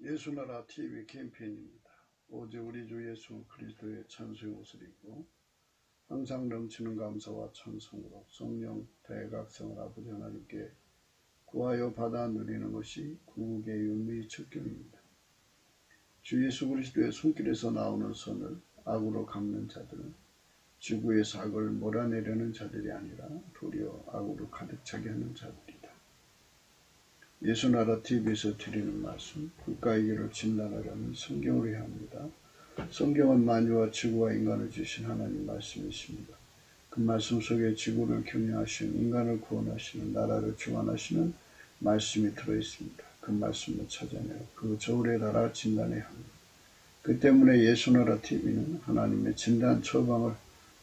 예수나라 TV 캠페인입니다. 오직 우리 주 예수 그리스도의 찬송의 옷을 입고 항상 넘치는 감사와 찬송으로 성령 대각성을 아버지 하나님께 구하여 받아 누리는 것이 구국의 윤리 척경입니다. 주 예수 그리스도의 손길에서 나오는 선을 악으로 갚는 자들은 지구의 악을 몰아내려는 자들이 아니라 도리어 악으로 가득 차게 하는 자들이다. 예수나라 TV에서 드리는 말씀, 국가의 길을 진단하려면 성경을 해야 합니다. 성경은 만유와 지구와 인간을 주신 하나님 말씀이십니다. 그 말씀 속에 지구를 격려하시는, 인간을 구원하시는, 나라를 주관하시는 말씀이 들어있습니다. 그 말씀을 찾아내어 그 저울에 달아 진단해야 합니다. 그 때문에 예수나라 TV는 하나님의 진단 처방을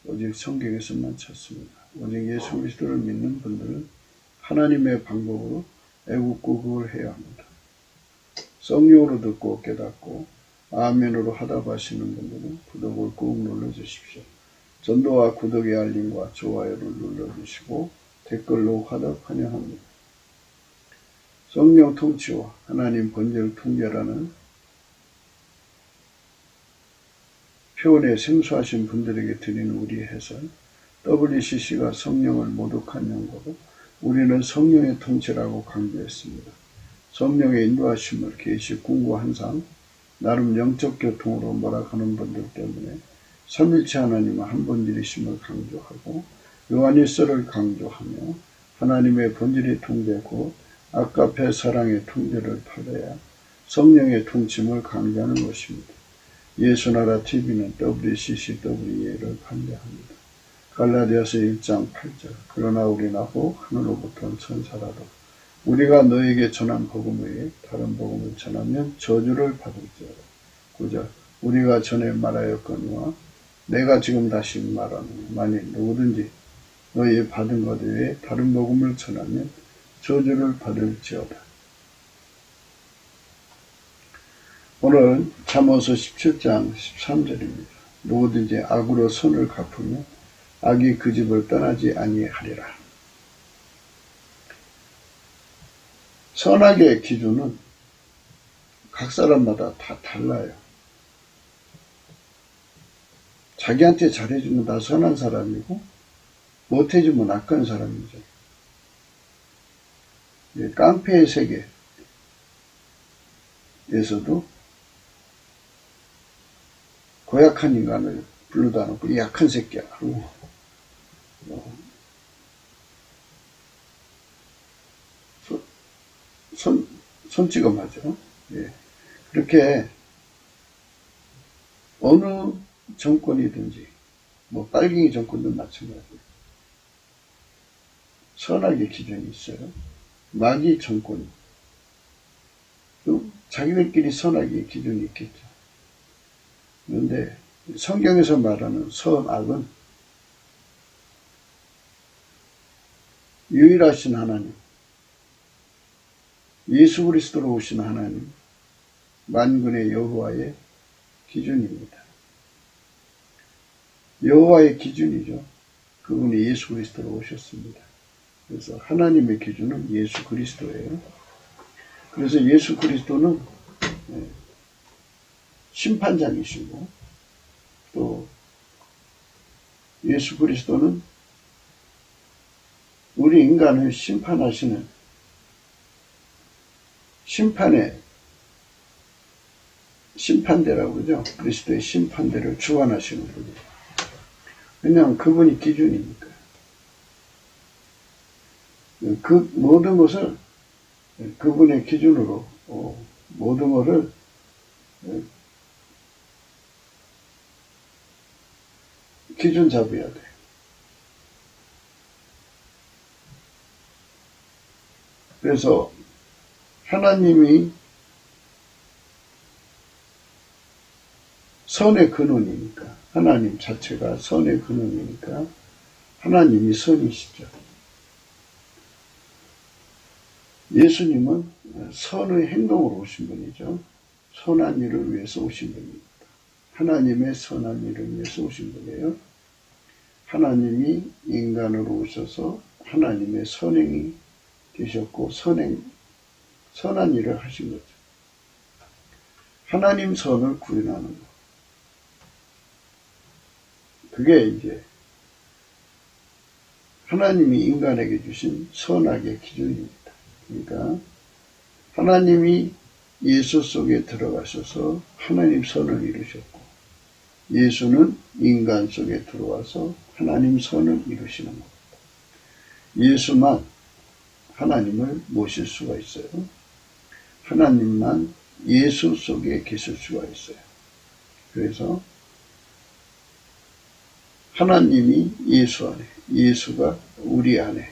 오직 성경에서만 찾습니다. 오직 예수 그리스도를 믿는 분들은 하나님의 방법으로 애국고 그걸 해야 합니다. 성령으로 듣고 깨닫고 아멘으로 하답하시는 분들은 구독을 꾹 눌러주십시오. 전도와 구독의 알림과 좋아요를 눌러주시고 댓글로 화답 환영합니다. 성령 통치와 하나님 번제를 통제라는 표현에 생소하신 분들에게 드리는 우리의 해설, WCC가 성령을 모독한 용어로 우리는 성령의 통치라고 강조했습니다. 성령의 인도하심을 계시 궁구 한상 나름 영적 교통으로 몰아가는 분들 때문에 삼일체 하나님의 한 본질이심을 강조하고 요한일서를 강조하며 하나님의 본질이 통제고 아까페 사랑의 통제를 받아야 성령의 통침을 강조하는 것입니다. 예수나라 TV는 WCCWA를 반대합니다. 갈라디아서 1장 8절 그러나 우리나고 하늘로부터 온 천사라도 우리가 너에게 전한 복음 외에 다른 복음을 전하면 저주를 받을지어다. 9절 우리가 전에 말하였거니와 내가 지금 다시 말하노니 만일 누구든지 너희 받은 것 외에 다른 복음을 전하면 저주를 받을지어다. 오늘 잠언서 17장 13절입니다. 누구든지 악으로 선을 갚으면 악이 그 집을 떠나지 아니하리라. 선악의 기준은 각 사람마다 다 달라요. 자기한테 잘해주면 다 선한 사람이고 못해주면 악한 사람이죠. 깡패의 세계에서도 고약한 인간을 불러다 놓고 이 약한 새끼야 하고 손찌검하죠. 예. 그렇게 어느 정권이든지 뭐 빨갱이 정권도 마찬가지예요. 선악의 기준이 있어요. 마귀 정권 또 자기들끼리 선악의 기준이 있겠죠. 그런데 성경에서 말하는 선악은 유일하신 하나님, 예수 그리스도로 오신 하나님, 만군의 여호와의 기준입니다. 여호와의 기준이죠. 그분이 예수 그리스도로 오셨습니다. 그래서 하나님의 기준은 예수 그리스도예요. 그래서 예수 그리스도는 심판장이시고 또 예수 그리스도는 우리 인간을 심판하시는 심판대라고 그러죠. 그리스도의 심판대를 주관하시는 분이에요. 왜냐하면 그분이 기준이니까. 그 모든 것을 그분의 기준으로 모든 것을 기준 잡아야 돼. 그래서 하나님이 선의 근원이니까, 하나님 자체가 선의 근원이니까 하나님이 선이시죠. 예수님은 선의 행동으로 오신 분이죠. 선한 일을 위해서 오신 분입니다. 하나님의 선한 일을 위해서 오신 분이에요. 하나님이 인간으로 오셔서 하나님의 선행이 되셨고 선한 일을 하신 거죠. 하나님 선을 구현하는 것. 그게 이제 하나님이 인간에게 주신 선악의 기준입니다. 그러니까 하나님이 예수 속에 들어가셔서 하나님 선을 이루셨고, 예수는 인간 속에 들어와서 하나님 선을 이루시는 겁니다. 예수만 하나님을 모실 수가 있어요. 하나님만 예수 속에 계실 수가 있어요. 그래서 하나님이 예수 안에, 예수가 우리 안에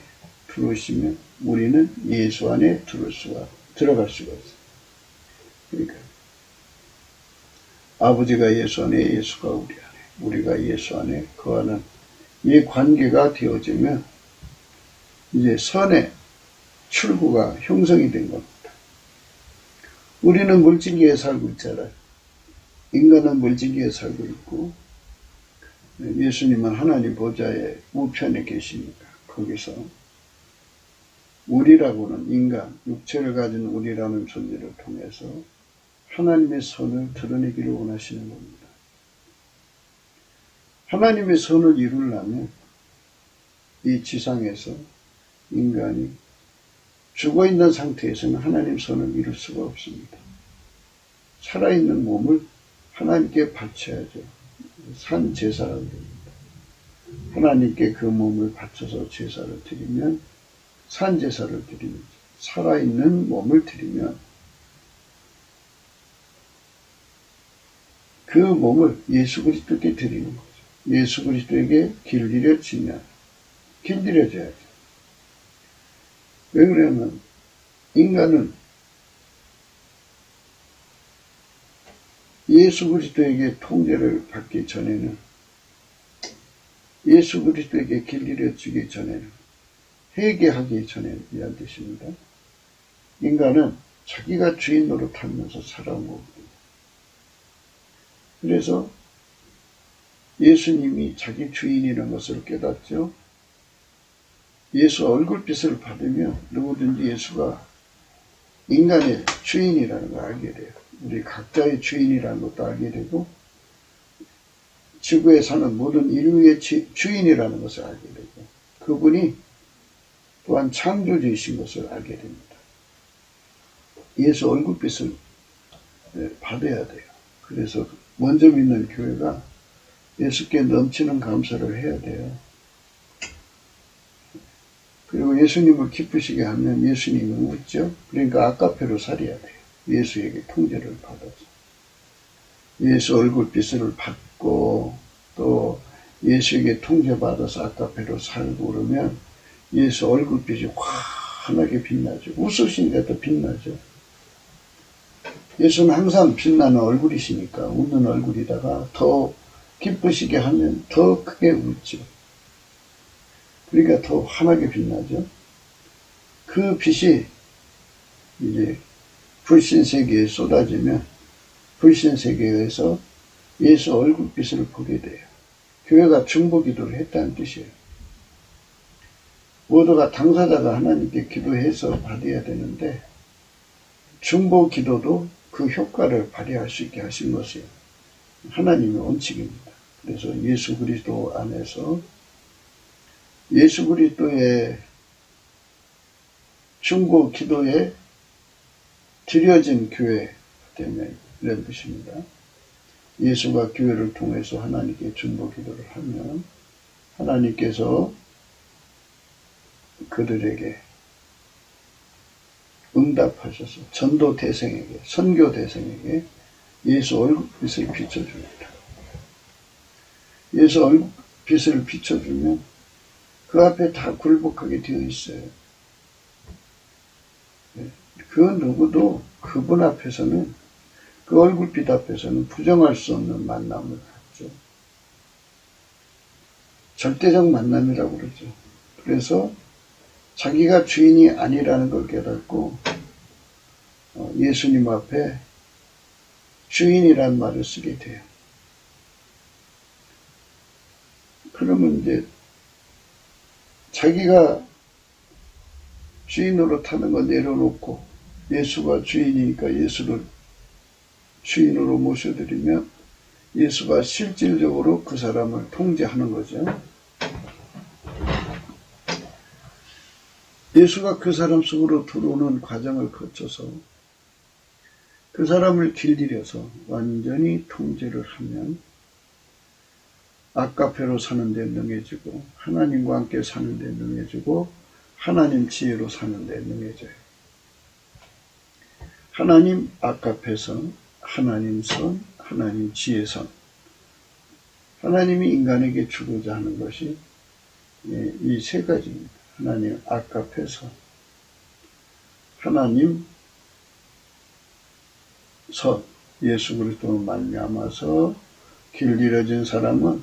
들어오시면 우리는 예수 안에 들어갈 수가 있어요. 그러니까 아버지가 예수 안에, 예수가 우리 안에, 우리가 예수 안에 거하는 이 관계가 되어지면 이제 선의 출구가 형성이 된 겁니다. 우리는 물질계에 살고 있잖아요. 인간은 물질계에 살고 있고, 예수님은 하나님 보좌의 우편에 계시니까 거기서 우리라고는 인간, 육체를 가진 우리라는 존재를 통해서 하나님의 선을 드러내기를 원하시는 겁니다. 하나님의 선을 이루려면 이 지상에서 인간이 죽어있는 상태에서는 하나님 선을 이룰 수가 없습니다. 살아있는 몸을 하나님께 바쳐야죠. 산 제사를 드립니다. 하나님께 그 몸을 바쳐서 제사를 드리면, 산 제사를 드리면, 살아있는 몸을 드리면 그 몸을 예수 그리스도께 드리는 거죠. 예수 그리스도에게 길들여져야죠. 왜 그러냐면 인간은 예수 그리스도에게 통제를 받기 전에는, 예수 그리스도에게 길들여지기 전에는, 회개하기 전에는 이란 뜻입니다. 인간은 자기가 주인 노릇하면서 살아온 거거든요. 그래서 예수님이 자기 주인이라는 것을 깨닫죠. 예수 얼굴빛을 받으면 누구든지 예수가 인간의 주인이라는 걸 알게 돼요. 우리 각자의 주인이라는 것도 알게 되고, 지구에 사는 모든 인류의 주인이라는 것을 알게 되고, 그분이 또한 창조주이신 것을 알게 됩니다. 예수 얼굴빛을 받아야 돼요. 그래서 먼저 믿는 교회가 예수께 넘치는 감사를 해야 돼요. 그리고 예수님을 기쁘시게 하면 예수님은 웃죠. 그러니까 아까페로 살아야 돼요. 예수에게 통제를 받아서. 예수 얼굴빛을 받고 또 예수에게 통제받아서 아까페로 살고 그러면 예수 얼굴빛이 환하게 빛나죠. 웃으시니까 더 빛나죠. 예수는 항상 빛나는 얼굴이시니까 웃는 얼굴이다가 더 기쁘시게 하면 더 크게 웃죠. 그러니까 더 환하게 빛나죠. 그 빛이 이제 불신 세계에 쏟아지면 불신 세계에서 예수 얼굴빛을 보게 돼요. 교회가 중보 기도를 했다는 뜻이에요. 모두가 당사자가 하나님께 기도해서 받아야 되는데 중보 기도도 그 효과를 발휘할 수 있게 하신 것이 하나님의 원칙입니다. 그래서 예수 그리스도 안에서 예수 그리스도의 중보 기도에 드려진 교회 되면 이런 뜻입니다. 예수가 교회를 통해서 하나님께 중보 기도를 하면 하나님께서 그들에게 응답하셔서 전도 대생에게, 선교 대생에게 예수 얼굴빛을 비춰줍니다. 예수 얼굴빛을 비춰주면 그 앞에 다 굴복하게 되어 있어요. 그 누구도 그분 앞에서는, 그 얼굴빛 앞에서는 부정할 수 없는 만남을 갖죠. 절대적 만남이라고 그러죠. 그래서 자기가 주인이 아니라는 걸 깨닫고 예수님 앞에 주인이란 말을 쓰게 돼요. 그러면 이제 자기가 주인으로 타는 거 내려놓고 예수가 주인이니까 예수를 주인으로 모셔드리면 예수가 실질적으로 그 사람을 통제하는 거죠. 예수가 그 사람 속으로 들어오는 과정을 거쳐서 그 사람을 길들여서 완전히 통제를 하면 아까페로 사는 데 능해지고 하나님과 함께 사는 데 능해지고 하나님 지혜로 사는 데 능해져요. 하나님 아까페선, 하나님 선, 하나님 지혜선. 하나님이 인간에게 주고자 하는 것이 이 세 가지입니다. 하나님 아까페선, 하나님 선, 예수 그리스도로 말미암아서 길들여진 사람은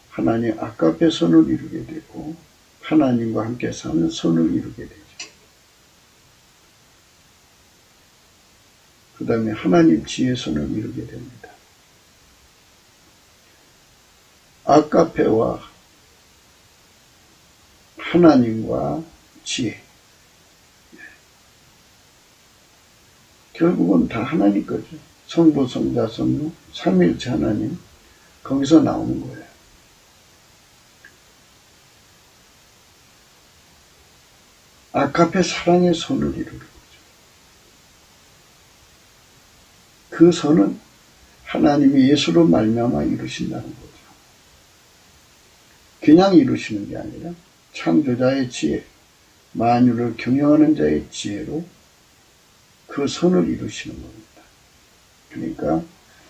하나님 아까페 선을 이루게 되고 하나님과 함께 사는 선을 이루게 되죠. 그 다음에 하나님 지혜 선을 이루게 됩니다. 아까페와 하나님과 지혜. 결국은 다 하나님 거죠. 성부, 성자, 성령, 삼위일체 하나님. 거기서 나오는 거예요. 아까페 사랑의 선을 이루는 거죠. 그 선은 하나님이 예수로 말미암아 이루신다는 거죠. 그냥 이루시는 게 아니라 창조자의 지혜, 만유를 경영하는 자의 지혜로 그 선을 이루시는 겁니다. 그러니까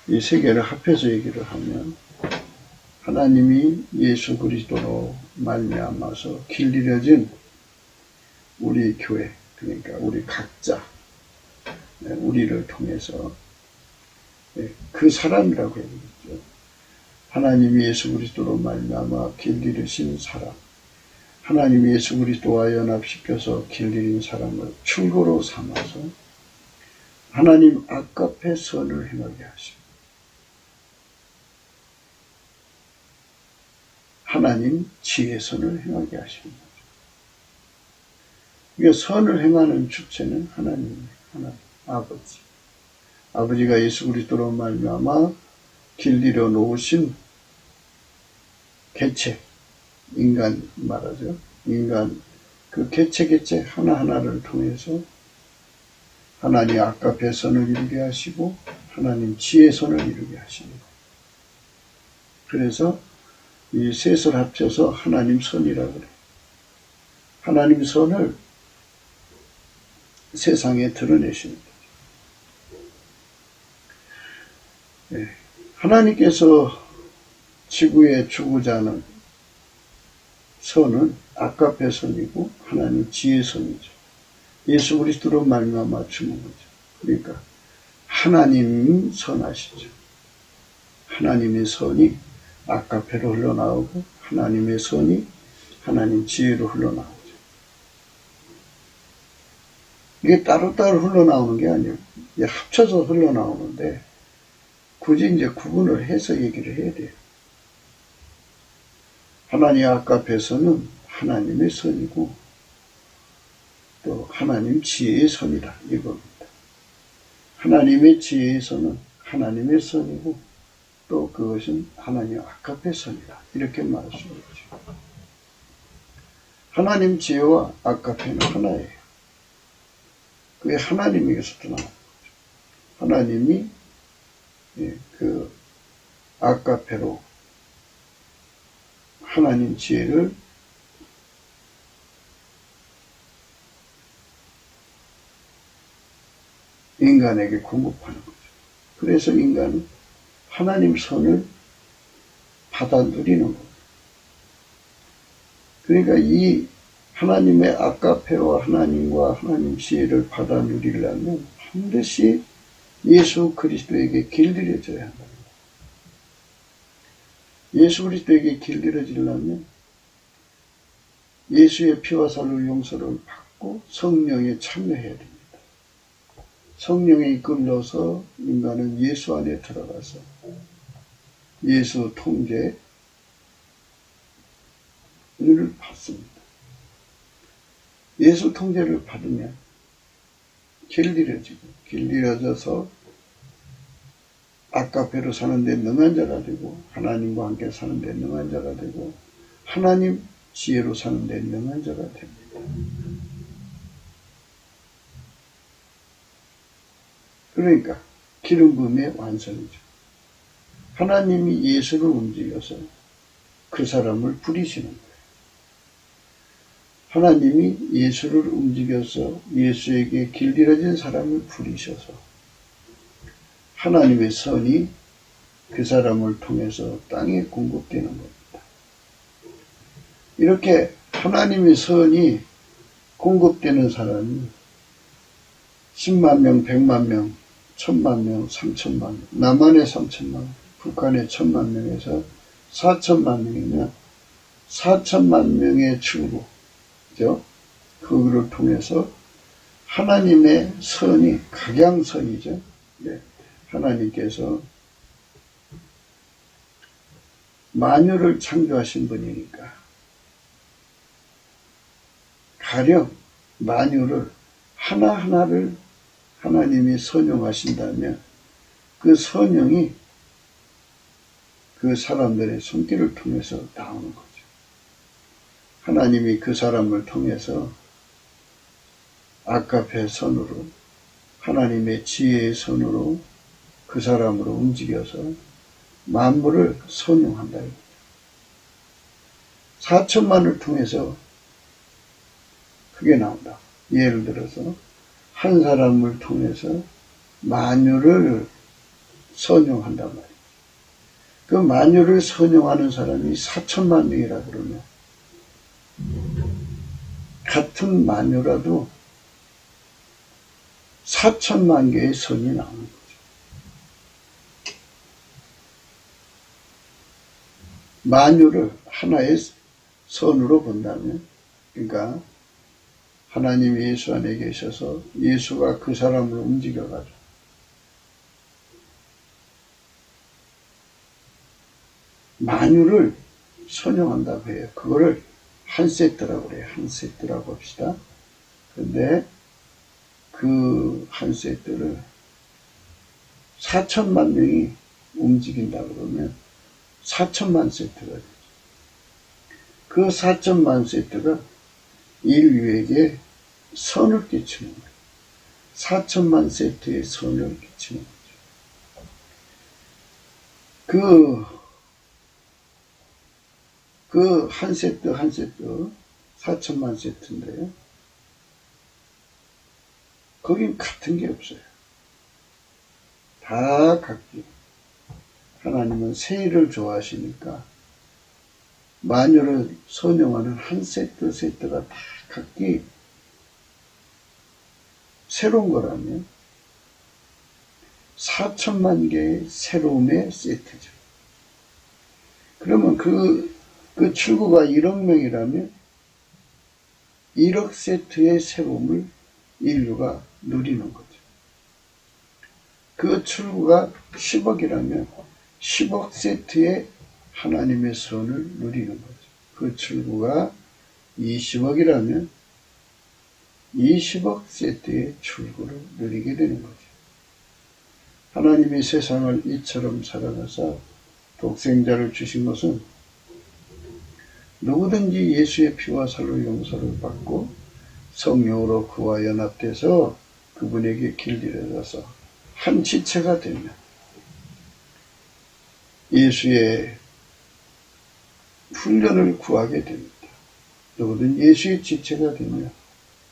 이 세 개를 합해서 얘기를 하면 하나님이 예수 그리스도로 말미암아서 길들여진 우리 교회, 그러니까 우리 각자, 우리를 통해서 그 사람이라고 해야겠죠. 하나님이 예수 그리스도로 말미암아 길들이신 사람, 하나님이 예수 그리스도와 연합시켜서 길들인 사람을 출고로 삼아서 하나님 아까페 선을 행하게 하십니다. 하나님 지혜 선을 행하게 하십니다. 이게 선을 행하는 주체는 하나님이에요. 하나님 아버지. 아버지가 예수 그리스도로 말미암아 길들여 놓으신 개체, 인간 말하죠. 인간 그 개체 하나하나를 통해서 하나님 아까페 선을 이루게 하시고 하나님 지혜 선을 이루게 하십니다. 그래서 이 셋을 합쳐서 하나님 선이라고 그래요. 하나님 선을 세상에 드러내십니다. 하나님께서 지구에 주고자 하는 선은 아까페 선이고 하나님 지혜 선이죠. 예수 그리스도로 말미암아 주는 거죠. 그러니까 하나님 선하시죠. 하나님의 선이 아까페로 흘러나오고 하나님의 선이 하나님 지혜로 흘러나오죠. 이게 따로따로 흘러나오는 게 아니에요. 이게 합쳐서 흘러나오는데 굳이 이제 구분을 해서 얘기를 해야 돼요. 하나님 아까페서는 하나님의 선이고 또 하나님 지혜의 선이다 이겁니다. 하나님의 지혜의 선은 하나님의 선이고 또 그것은 하나님 아까페 선이다 이렇게 말할 수 있죠. 하나님 지혜와 아까페는 하나예요. 그게 하나님에게서 나오는 거죠. 하나님이 그 아까페로 하나님 지혜를 인간에게 공급하는 거죠. 그래서 인간은 하나님 선을 받아 누리는 거예요. 그러니까 이 하나님의 아까페와 하나님과 하나님 지혜를 받아 누리려면 반드시 예수 그리스도에게 길들여져야 한다. 예수 그리스도에게 길들여지려면 예수의 피와 살로 용서를 받고 성령에 참여해야 됩니다. 성령에 이끌려서 인간은 예수 안에 들어가서 예수 통제를 받습니다. 예수 통제를 받으면 길들여지고 길들여져서 아까페로 사는데 능한 자가 되고 하나님과 함께 사는데 능한 자가 되고 하나님 지혜로 사는데 능한 자가 됩니다. 그러니까 기름 부음의 완성이죠. 하나님이 예수를 움직여서 그 사람을 부리시는 거예요. 하나님이 예수를 움직여서 예수에게 길들여진 사람을 부리셔서 하나님의 선이 그 사람을 통해서 땅에 공급되는 겁니다. 이렇게 하나님의 선이 공급되는 사람이 10만 명, 100만 명, 1000만 명, 3000만 명, 남한의 3000만 명, 북한의 1000만 명에서 4000만 명이면 4000만 명의 출구, 그죠? 그거를 통해서 하나님의 선이 각양선이죠. 네. 하나님께서 만유를 창조하신 분이니까 가령 만유를 하나하나를 하나님이 선용하신다면 그 선용이 그 사람들의 손길을 통해서 나오는 거죠. 하나님이 그 사람을 통해서 아까페 선으로 하나님의 지혜의 선으로 그 사람으로 움직여서 만물을 선용한다. 4천만을 통해서 그게 나온다. 예를 들어서 한 사람을 통해서 만유를 선용한단 말이에요. 그 만유를 선용하는 사람이 4천만 명이라 그러면 같은 만유라도 4천만 개의 선이 나오는 거죠. 만유를 하나의 선으로 본다면, 그러니까 하나님이 예수 안에 계셔서 예수가 그 사람을 움직여가지고 만유를 선용한다고 해요. 그거를 한 세트라고 그래요. 한 세트라고 합시다. 근데 그 한 세트를 4천만 명이 움직인다 그러면 4천만 세트가 되죠. 그 4천만 세트가 인류에게 선을 끼치는 거예요. 4천만 세트의 선을 끼치는 거죠. 그 한 세트 한 세트 4천만 세트인데요. 거긴 같은 게 없어요. 다 각기. 하나님은 세일을 좋아하시니까 만유를 선용하는 한 세트 세트가 다 각기 새로운 거라면 4천만 개의 새로움의 세트죠. 그러면 그 출구가 1억 명이라면 1억 세트의 새로움을 인류가 누리는 거죠. 그 출구가 10억이라면 10억 세트의 하나님의 선을 누리는 거죠. 그 출구가 20억이라면 20억 세트의 출구를 누리게 되는 거죠. 하나님이 세상을 이처럼 사랑하사 독생자를 주신 것은 누구든지 예수의 피와 살로 용서를 받고 성령으로 그와 연합돼서 그분에게 길들여져서 한 지체가 되면 예수의 훈련을 구하게 됩니다. 누구든 예수의 지체가 되면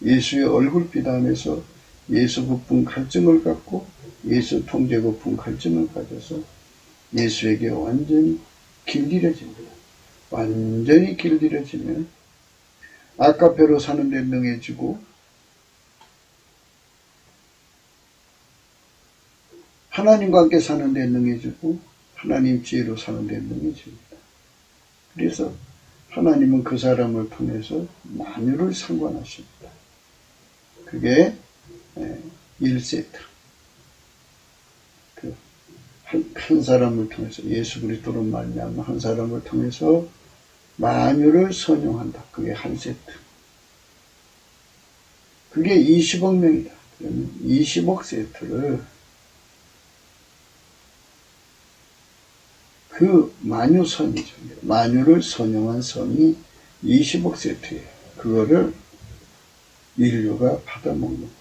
예수의 얼굴빛 안에서 예수 부품 갈증을 갖고 예수 통제 부품 갈증을 가져서 예수에게 완전히 길들여집니다. 완전히 길들여지면 아까페로 사는 데 능해지고 하나님과 함께 사는 데 능해지고 하나님 지혜로 사는 데 능해집니다. 그래서 하나님은 그 사람을 통해서 만유를 상관하십니다. 그게 1세트. 한 사람을 통해서 예수 그리스도로 말미암아 한 사람을 통해서 만유를 선용한다. 그게 한 세트. 그게 20억 명이다. 그러면 20억 세트를 그 만유선이죠. 만유를 선용한 선이 20억 세트예요. 그거를 인류가 받아먹는 겁니다.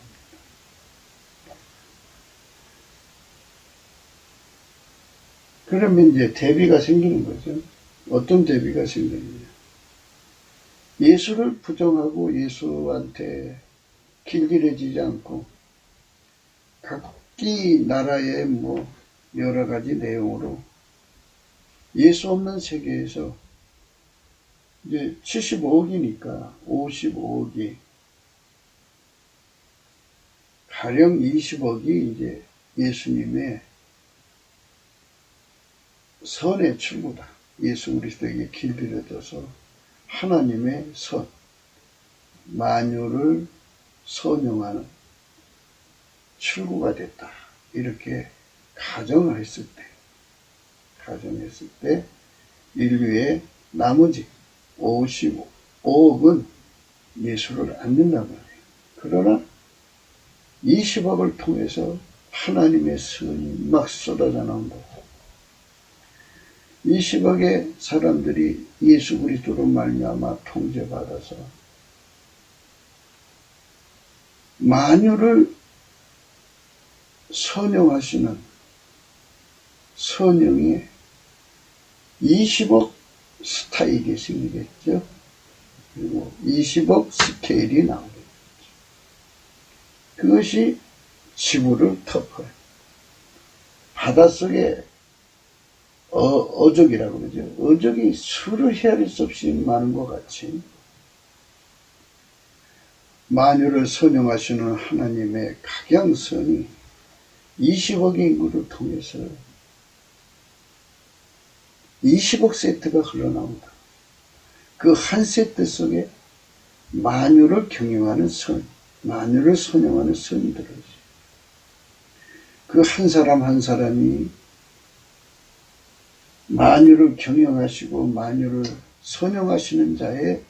그러면 이제 대비가 생기는 거죠. 어떤 대비가 생기느냐. 예수를 부정하고 예수한테 길들여지지 않고 각기 나라의 여러 가지 내용으로 예수 없는 세계에서 이제 75억이니까 55억이 가령 20억이 이제 예수님의 선의 출구다. 예수 그리스도에게 길들여져서 하나님의 선, 만유를 선용하는 출구가 됐다. 이렇게 가정을 했을 때 인류의 나머지 55억은 예수를 안 믿는단 말이에요. 그러나 20억을 통해서 하나님의 선이 막 쏟아져 나온다고. 20억의 사람들이 예수 그리스도로 말미암아 통제받아서 만유를 선용하시는 선영이 20억 스타일이 생기겠죠. 그리고 20억 스케일이 나오겠죠. 그것이 지구를 덮어요. 바닷속에 어족이라고 그러죠. 어족이 수를 헤아릴 수 없이 많은 것 같이 만유를 선용하시는 하나님의 각양선이 20억의 인구를 통해서 20억 세트가 흘러나온다. 그 한 세트 속에 만유를 경영하는 선, 만유를 선용하는 선이 들어있어요. 그 한 사람 한 사람이 만유를 경영하시고 만유를 선용하시는 자의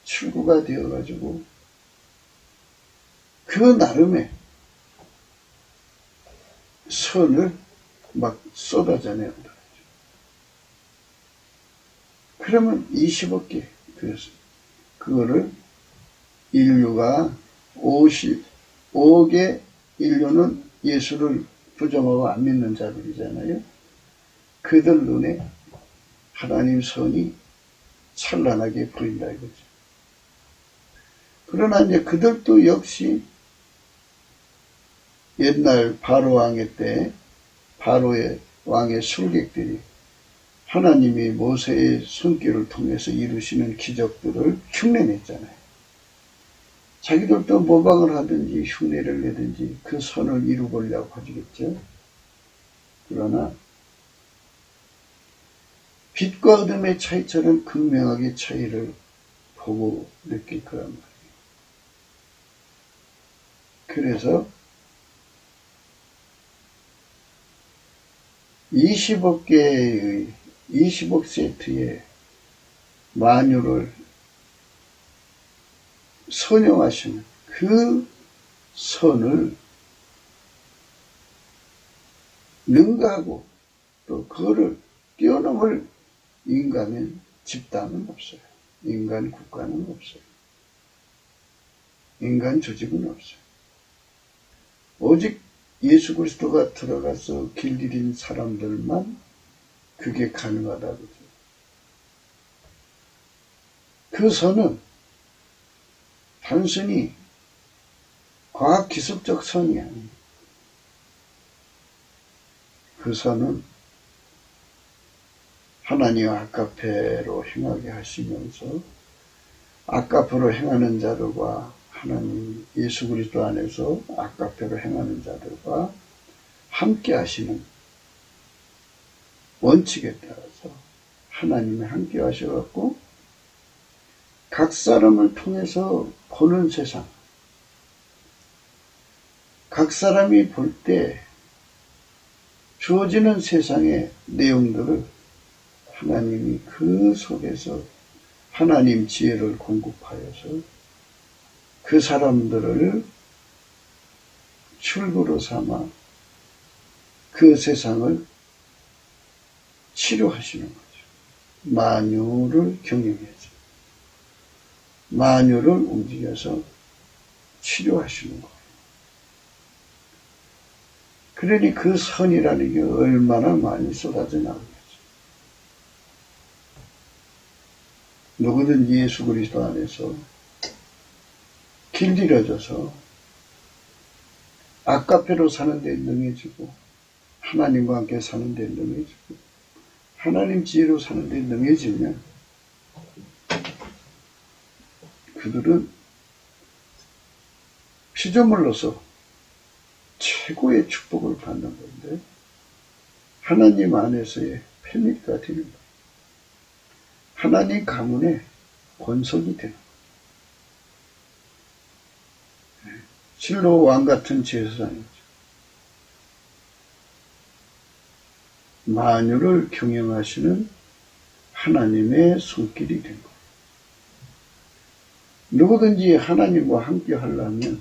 출구가 되어가지고 그 나름의 선을 막 쏟아져 내온다. 그러면 20억 개. 그래서 그거를 인류가 55억의 인류는 예수를 부정하고 안 믿는 자들이잖아요. 그들 눈에 하나님 선이 찬란하게 보인다 이거죠. 그러나 이제 그들도 역시 옛날 바로 왕의 때 바로의 왕의 술객들이 하나님이 모세의 손길을 통해서 이루시는 기적들을 흉내냈잖아요. 자기들도 모방을 하든지 흉내를 내든지 그 선을 이루고려고 하시겠죠. 그러나 빛과 어둠의 차이처럼 극명하게 차이를 보고 느낄 거란 말이에요. 그래서 20억 개의 20억 세트의 만유를 선용하시는 그 선을 능가하고 또 그거를 뛰어넘을 인간은 집단은 없어요. 인간 국가는 없어요. 인간 조직은 없어요. 오직 예수 그리스도가 들어가서 길들인 사람들만 그게 가능하다고. 그 선은 단순히 과학기술적 선이 아니에요. 그 선은 하나님 아까페로 행하게 하시면서 아까페로 행하는 자들과 하나님 예수 그리스도 안에서 아까페로 행하는 자들과 함께 하시는 원칙에 따라서 하나님이 함께 하셔갖고 각 사람을 통해서 보는 세상, 각 사람이 볼 때 주어지는 세상의 내용들을 하나님이 그 속에서 하나님 지혜를 공급하여서 그 사람들을 출구로 삼아 그 세상을 치료하시는 거죠. 만유를 경영해서 만유를 움직여서 치료하시는 거예요. 그러니 그 선이라는 게 얼마나 많이 쏟아져 나오겠죠. 누구든지 예수 그리스도 안에서 길들여져서 아까페로 사는 데 능해지고 하나님과 함께 사는 데 능해지고 하나님 지혜로 사는 데 능해지면 그들은 피조물로서 최고의 축복을 받는 건데 하나님 안에서의 패밀리가 되는 거예요. 하나님 가문의 권속이 되는 거예요. 실로 왕같은 제사장이죠. 만유를 경영하시는 하나님의 손길이 된 거예요. 누구든지 하나님과 함께 하려면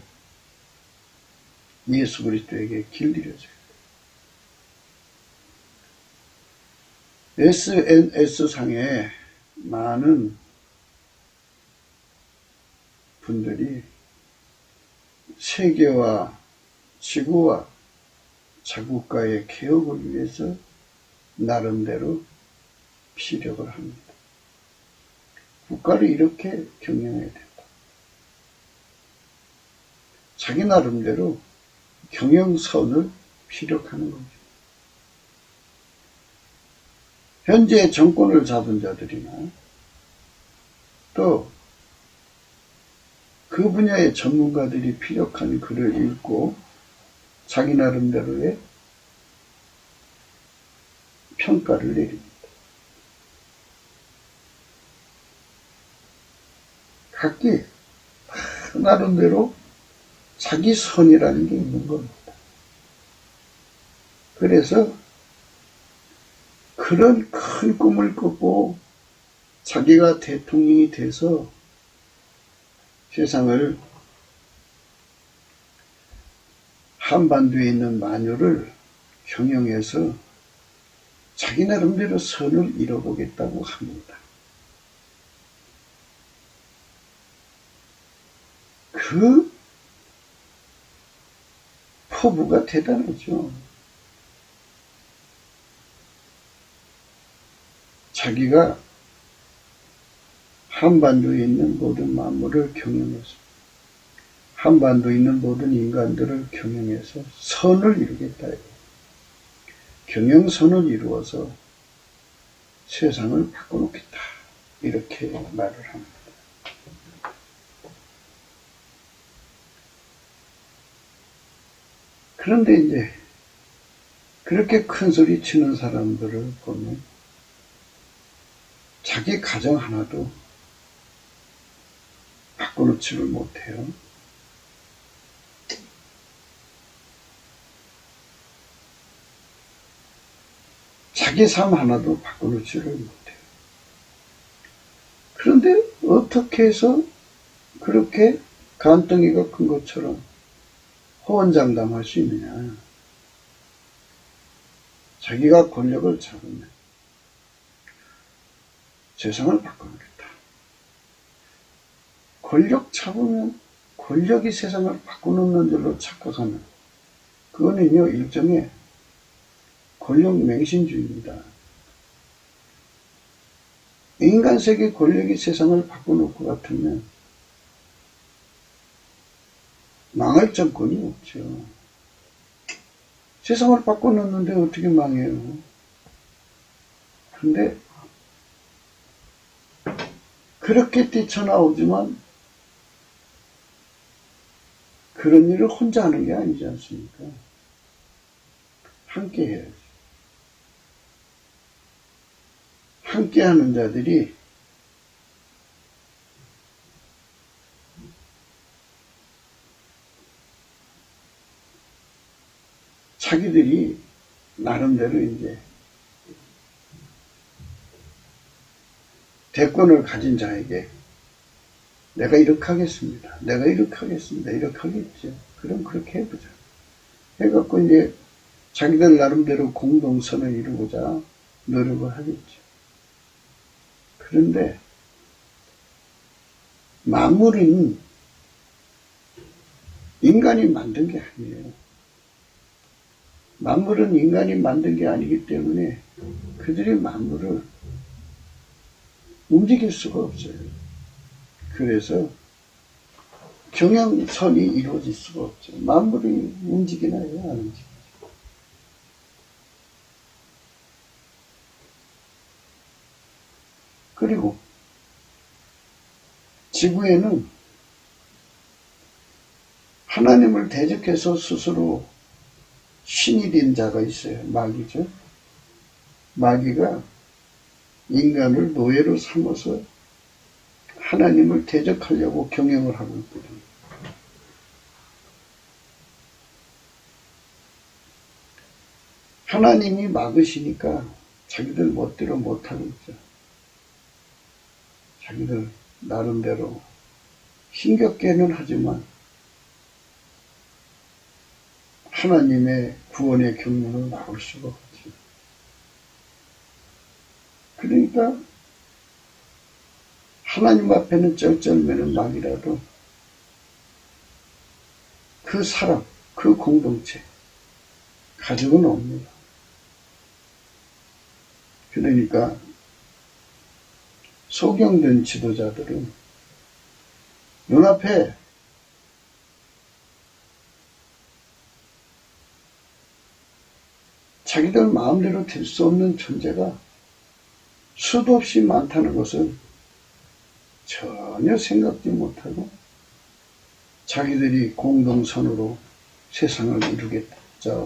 예수 그리스도에게 길들여져야 돼요. SNS상에 많은 분들이 세계와 지구와 자국가의 개혁을 위해서 나름대로 피력을 합니다. 국가를 이렇게 경영해야 된다. 자기 나름대로 경영선을 피력하는 거죠. 현재 정권을 잡은 자들이나 또 그 분야의 전문가들이 피력한 글을 읽고 자기 나름대로의 평가를 내립니다. 각기 나름대로 자기 선이라는 게 있는 겁니다. 그래서 그런 큰 꿈을 꾸고 자기가 대통령이 돼서 세상을 한반도에 있는 만유를 경영해서 자기 나름대로 선을 이뤄보겠다고 합니다. 그 포부가 대단하죠. 자기가 한반도에 있는 모든 만물을 경영해서 한반도에 있는 모든 인간들을 경영해서 선을 이루겠다. 경영선을 이루어서 세상을 바꿔놓겠다. 이렇게 말을 합니다. 그런데 이제 그렇게 큰 소리 치는 사람들을 보면 자기 가정 하나도 바꿔놓지를 못해요. 자기 삶 하나도 바꿔놓지를 못해요. 그런데 어떻게 해서 그렇게 간덩이가 큰 것처럼 호언장담할 수 있느냐. 자기가 권력을 잡으면 세상을 바꿔놓겠다. 권력 잡으면 권력이 세상을 바꿔놓는 줄로 착각하는 그거는요 일종의 권력 맹신주의입니다. 인간 세계 권력이 세상을 바꿔놓을 것 같으면 망할 정권이 없죠. 세상을 바꿔놓는데 어떻게 망해요? 그런데 그렇게 뛰쳐나오지만 그런 일을 혼자 하는 게 아니지 않습니까? 함께 해야지. 함께 하는 자들이 자기들이 나름대로 이제 대권을 가진 자에게 내가 이렇게 하겠습니다. 내가 이렇게 하겠습니다. 이렇게 하겠죠. 그럼 그렇게 해보자. 해갖고 이제 자기들 나름대로 공동선을 이루고자 노력을 하겠죠. 그런데 만물은 인간이 만든 게 아니에요. 만물은 인간이 만든 게 아니기 때문에 그들이 만물을 움직일 수가 없어요. 그래서 경향선이 이루어질 수가 없죠. 만물이 움직이나요? 안 움직이죠. 그리고 지구에는 하나님을 대적해서 스스로 신이 된 자가 있어요. 마귀죠. 마귀가 인간을 노예로 삼아서 하나님을 대적하려고 경영을 하고 있거든요. 하나님이 막으시니까 자기들 멋대로 못하고 있죠. 자기들 나름대로 힘겹게는 하지만 하나님의 구원의 경륜을 막을 수가 없죠. 그러니까 하나님 앞에는 쩔쩔매는 막이라도 그 사람, 그 공동체 가족은 옵니다. 그러니까 소경된 지도자들은 눈앞에 자기들 마음대로 될 수 없는 존재가 수도 없이 많다는 것을 전혀 생각지 못하고 자기들이 공동선으로 세상을 이루겠다,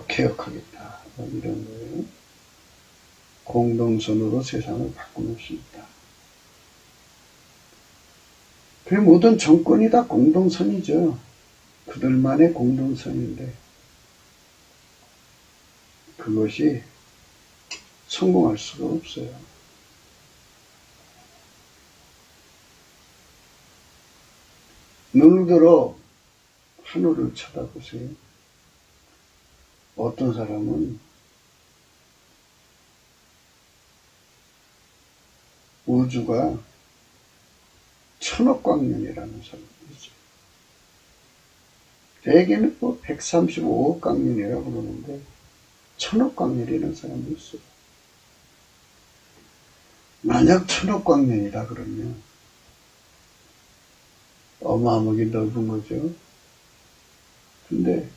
개혁하겠다, 이런 거예요. 공동선으로 세상을 바꾸는 수 있다. 그 모든 정권이 다 공동선이죠. 그들만의 공동선인데 그것이 성공할 수가 없어요. 눈을 들어 하늘을 쳐다보세요. 어떤 사람은 우주가 1000억 광년이라는 사람이죠. 대개는 135억 광년이라고 그러는데 1000억 광년이라는 사람도 있어요. 만약 1000억 광년이다 그러면 어마어마하게 넓은 거죠. 근데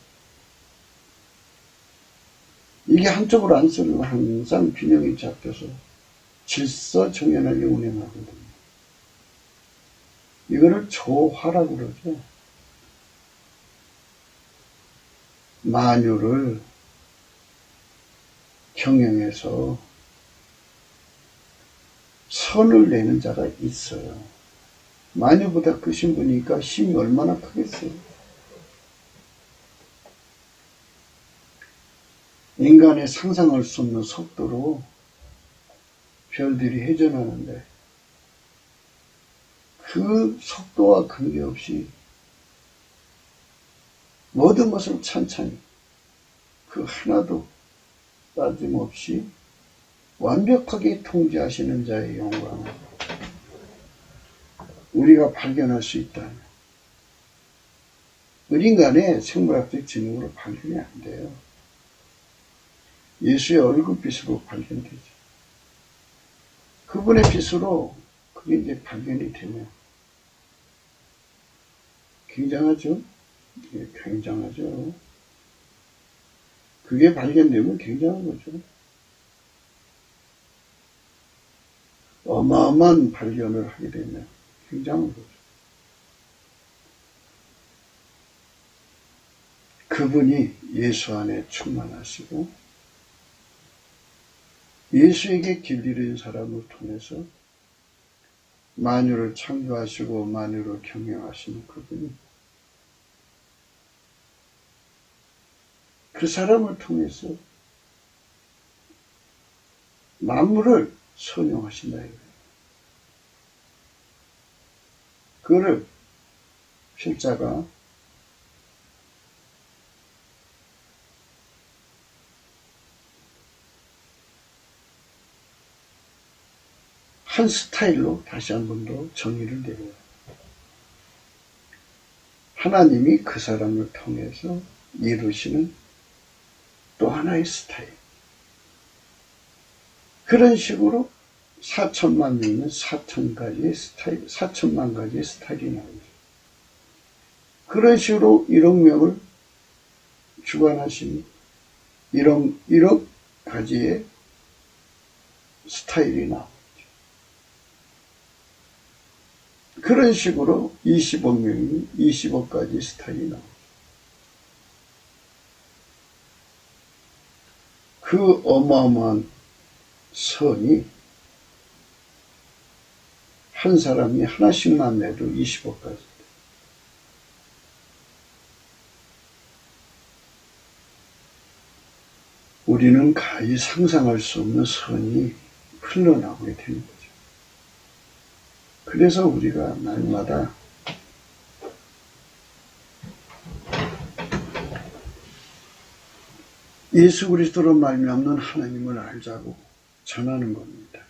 이게 한쪽으로 안 쓰면 항상 균형이 잡혀서 질서정연하게 운행하거든요. 이거를 조화라고 그러죠. 만유를 경영해서 선을 내는 자가 있어요. 만유보다 크신 분이니까 힘이 얼마나 크겠어요. 인간의 상상할 수 없는 속도로 별들이 회전하는데 그 속도와 관계없이 모든 것을 찬찬히 그 하나도 빠짐없이 완벽하게 통제하시는 자의 영광을 우리가 발견할 수 있다면 우리 인간의 생물학적 지능으로 발견이 안 돼요. 예수의 얼굴빛으로 발견되죠. 그분의 빛으로 그게 이제 발견이 되면 굉장하죠? 예, 굉장하죠. 그게 발견되면 굉장한 거죠. 어마어마한 발견을 하게 되면 굉장한 거죠. 그분이 예수 안에 충만하시고 예수에게 길 잃은 사람을 통해서 만유를 창조하시고 만유를 경영하시는 그분이 그 사람을 통해서 만물을 선용하신다 이거예요. 그거를 필자가 한 스타일로 다시 한 번 더 정의를 내려요. 하나님이 그 사람을 통해서 이루시는 또 하나의 스타일. 그런 식으로 4천만 명이면 4천가지의 스타일, 4천만 가지의 스타일이 나옵니다. 그런 식으로 1억 명을 주관하신 1억 가지의 스타일이 나오죠. 그런 식으로 20억 명이면 20억 가지 스타일이 나오죠. 그 어마어마한 선이 한 사람이 하나씩만 내도 20억 가지. 우리는 가히 상상할 수 없는 선이 흘러나오게 되는 거죠. 그래서 우리가 날마다 예수 그리스도로 말미암는 하나님을 알자고 전하는 겁니다.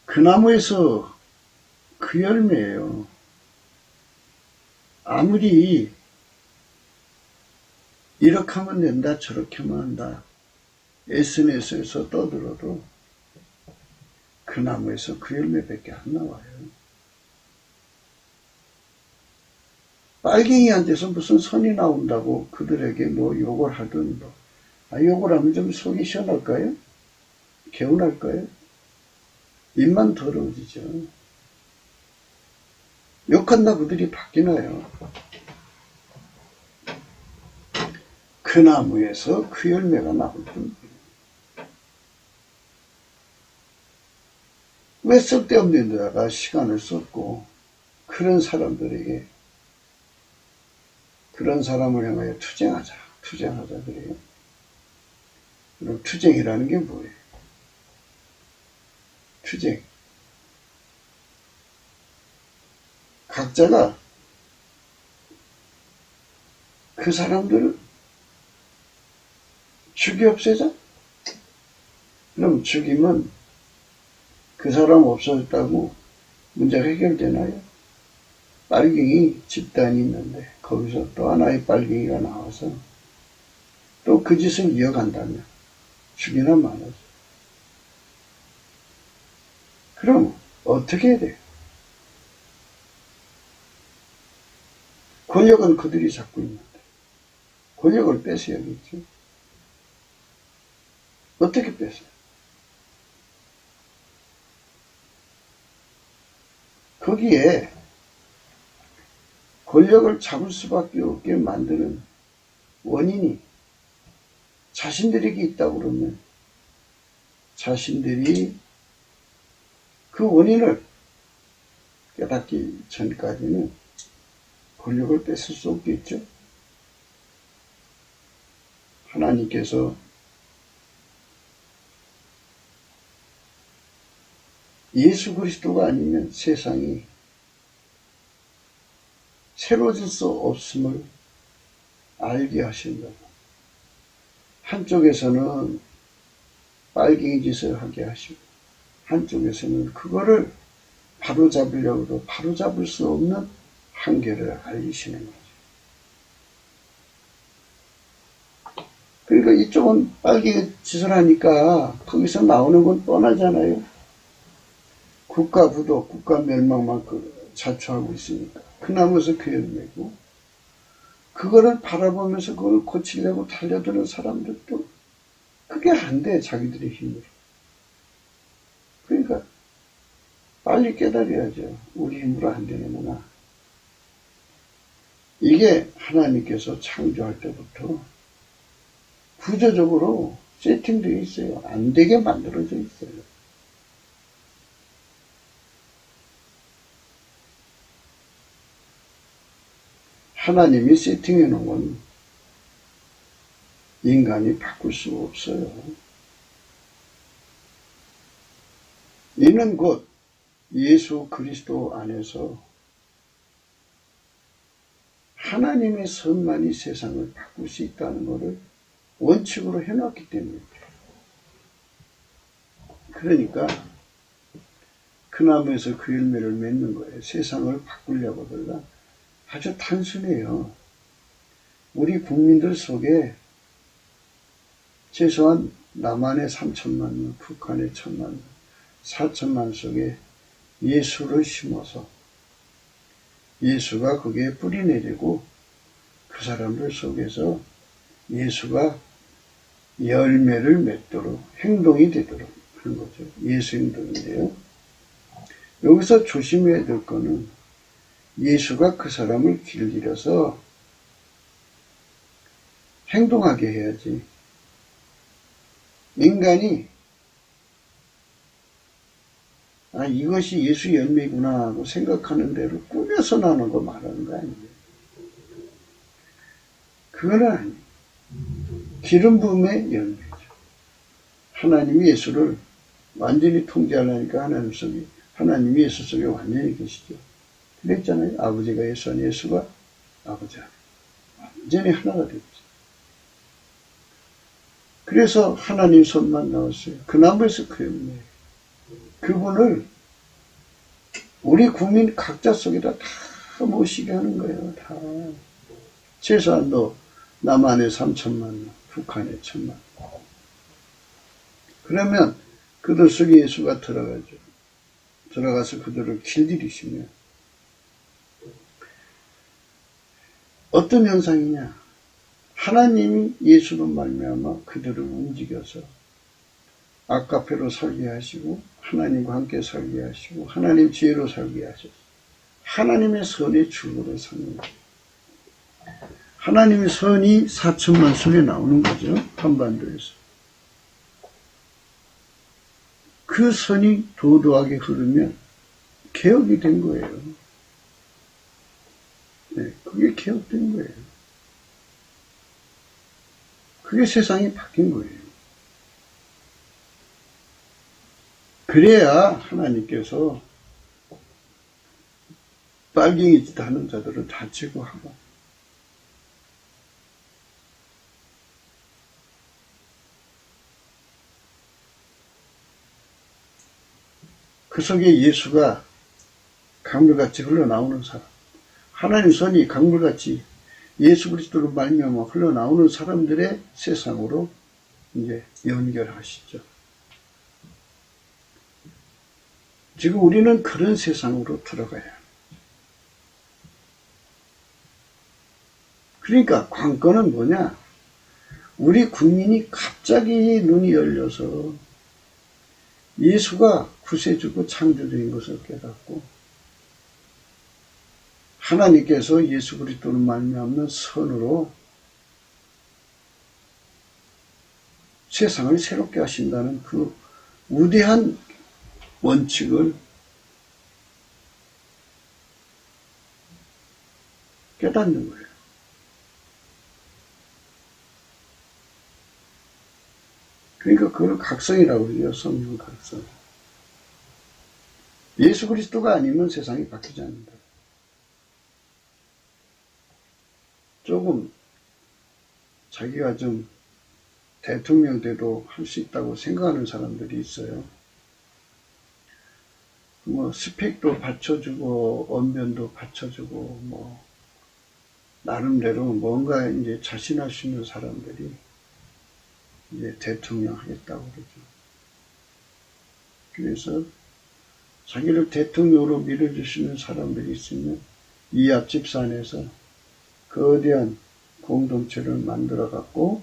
그 나무에서 그 열매예요. 아무리 이렇게 하면 된다, 저렇게 하면 한다, SNS에서 떠들어도 그 나무에서 그 열매밖에 안 나와요. 빨갱이한테서 무슨 선이 나온다고 그들에게 뭐 욕을 하든 욕을 하면 좀 속이 시원할까요? 개운할까요? 입만 더러워지죠. 욕한다 그들이 바뀌나요? 그 나무에서 그 열매가 나올 뿐. 왜 쓸데없는 데다가 시간을 썼고 그런 사람들에게 그런 사람을 향하여 투쟁하자 그래요. 그럼 투쟁이라는 게 뭐예요? 투쟁. 각자가 그 사람들을 죽여 없애자? 그럼 죽이면 그 사람 없어졌다고 문제가 해결되나요? 빨갱이 집단이 있는데 거기서 또 하나의 빨갱이가 나와서 또 그 짓을 이어간다면 죽이나 마나죠. 그럼 어떻게 해야 돼요? 권력은 그들이 잡고 있는데 권력을 뺏어야겠죠. 어떻게 뺏어요? 거기에 권력을 잡을 수밖에 없게 만드는 원인이 자신들에게 있다고 그러면 자신들이 그 원인을 깨닫기 전까지는 권력을 뺏을 수 없겠죠. 하나님께서 예수 그리스도가 아니면 세상이 새로워질 수 없음을 알게 하신다고. 한쪽에서는 빨갱이 짓을 하게 하시고 한쪽에서는 그거를 바로잡으려고도 바로잡을 수 없는 한계를 알리시는 거죠. 그러니까 이쪽은 빨갱이 짓을 하니까 거기서 나오는 건 뻔하잖아요. 국가 부도, 국가 멸망만 자초하고 있으니까. 그 나무에서 그 열매고, 그거를 바라보면서 그걸 고치려고 달려드는 사람들도 그게 안 돼, 자기들의 힘으로. 그러니까 빨리 깨달아야죠. 우리 힘으로 안 되는구나. 이게 하나님께서 창조할 때부터 구조적으로 세팅되어 있어요. 안 되게 만들어져 있어요. 하나님이 세팅해 놓은 건 인간이 바꿀 수 없어요. 이는 곧 예수 그리스도 안에서 하나님의 선만이 세상을 바꿀 수 있다는 것을 원칙으로 해놨기 때문에. 그러니까 그 나무에서 그 열매를 맺는 거예요. 세상을 바꾸려고들라 아주 단순해요. 우리 국민들 속에 최소한 남한의 3천만 명, 북한의 1천만 명, 4천만 속에 예수를 심어서 예수가 거기에 뿌리 내리고 그 사람들 속에서 예수가 열매를 맺도록 행동이 되도록 하는 거죠. 예수 행동인데요. 여기서 조심해야 될 거는 예수가 그 사람을 길들여서 행동하게 해야지. 인간이 이것이 예수 열매구나 하고 생각하는 대로 꾸며서 나오는 거 말하는 거 아니에요. 그거는 아니에요. 기름 부음의 열매죠. 하나님이 예수를 완전히 통제하려니까 하나님이 예수 속에 완전히 계시죠. 그랬잖아요. 아버지가 예수 안에 예수가 아버지 안에 완전히 하나가 됐죠. 그래서 하나님 손만 나왔어요. 그 나무에서 그 열매. 그분을 우리 국민 각자 속에다 다 모시게 하는 거예요. 다. 최소한 남한에 3천만 명, 북한에 1천만 명. 그러면 그들 속에 예수가 들어가죠. 들어가서 그들을 길들이시면 어떤 현상이냐? 하나님이 예수로 말미암아 그들을 움직여서 아카페로 살게 하시고 하나님과 함께 살게 하시고 하나님 지혜로 살게 하셔서 하나님의 선의 주으로 사는 거예요. 하나님의 선이 4천만 속에 나오는 거죠. 한반도에서. 그 선이 도도하게 흐르면 개혁이 된 거예요. 네, 그게 개혁된 거예요. 그게 세상이 바뀐 거예요. 그래야 하나님께서 빨갱이 짓 하는 자들을 다 제거하고 그 속에 예수가 강물같이 흘러나오는 사람, 하나님 선이 강물같이 예수 그리스도로 말미암아 흘러나오는 사람들의 세상으로 이제 연결하시죠. 지금 우리는 그런 세상으로 들어가야 합니다. 그러니까 관건은 뭐냐? 우리 국민이 갑자기 눈이 열려서 예수가 구세주고 창조주인 것을 깨닫고 하나님께서 예수 그리스도를 말미암는 선으로 세상을 새롭게 하신다는 그 우대한 원칙을 깨닫는 거예요. 그러니까 그걸 각성이라고 그래요. 성령 각성. 예수 그리스도가 아니면 세상이 바뀌지 않는다. 조금 자기가 좀 대통령 돼도 할 수 있다고 생각하는 사람들이 있어요. 뭐 스펙도 받쳐주고 언변도 받쳐주고 나름대로 뭔가 이제 자신할 수 있는 사람들이 이제 대통령 하겠다고 그러죠. 그래서 자기를 대통령으로 밀어주시는 사람들이 있으면 이 앞집 산에서 거대한 공동체를 만들어 갖고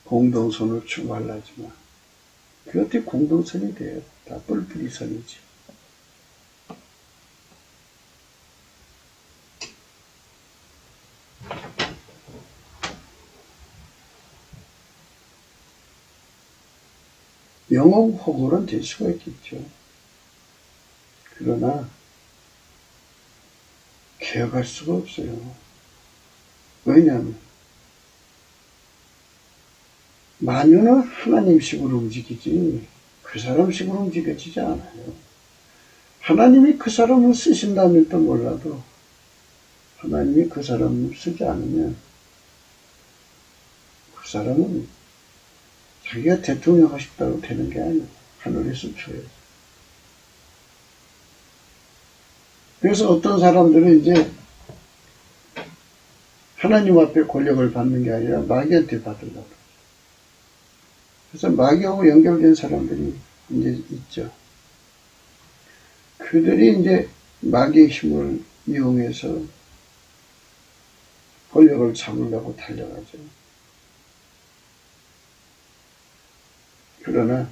공동선을 추구하려지만 그게 어떻게 공동선이 돼요? 다 뿔뿔이 선이지. 영웅호걸은 될 수가 있겠죠. 그러나 개혁할 수가 없어요. 왜냐하면 만유는 하나님식으로 움직이지 그 사람식으로 움직여지지 않아요. 하나님이 그 사람을 쓰신다면 또 몰라도 하나님이 그 사람을 쓰지 않으면 그 그 사람은 자기가 대통령 하고 싶다고 되는 게 아니에요. 하늘에서 줘요. 그래서 어떤 사람들은 이제 하나님 앞에 권력을 받는 게 아니라 마귀한테 받으려고. 그래서 마귀하고 연결된 사람들이 이제 있죠. 그들이 이제 마귀의 힘을 이용해서 권력을 잡으려고 달려가죠. 그러나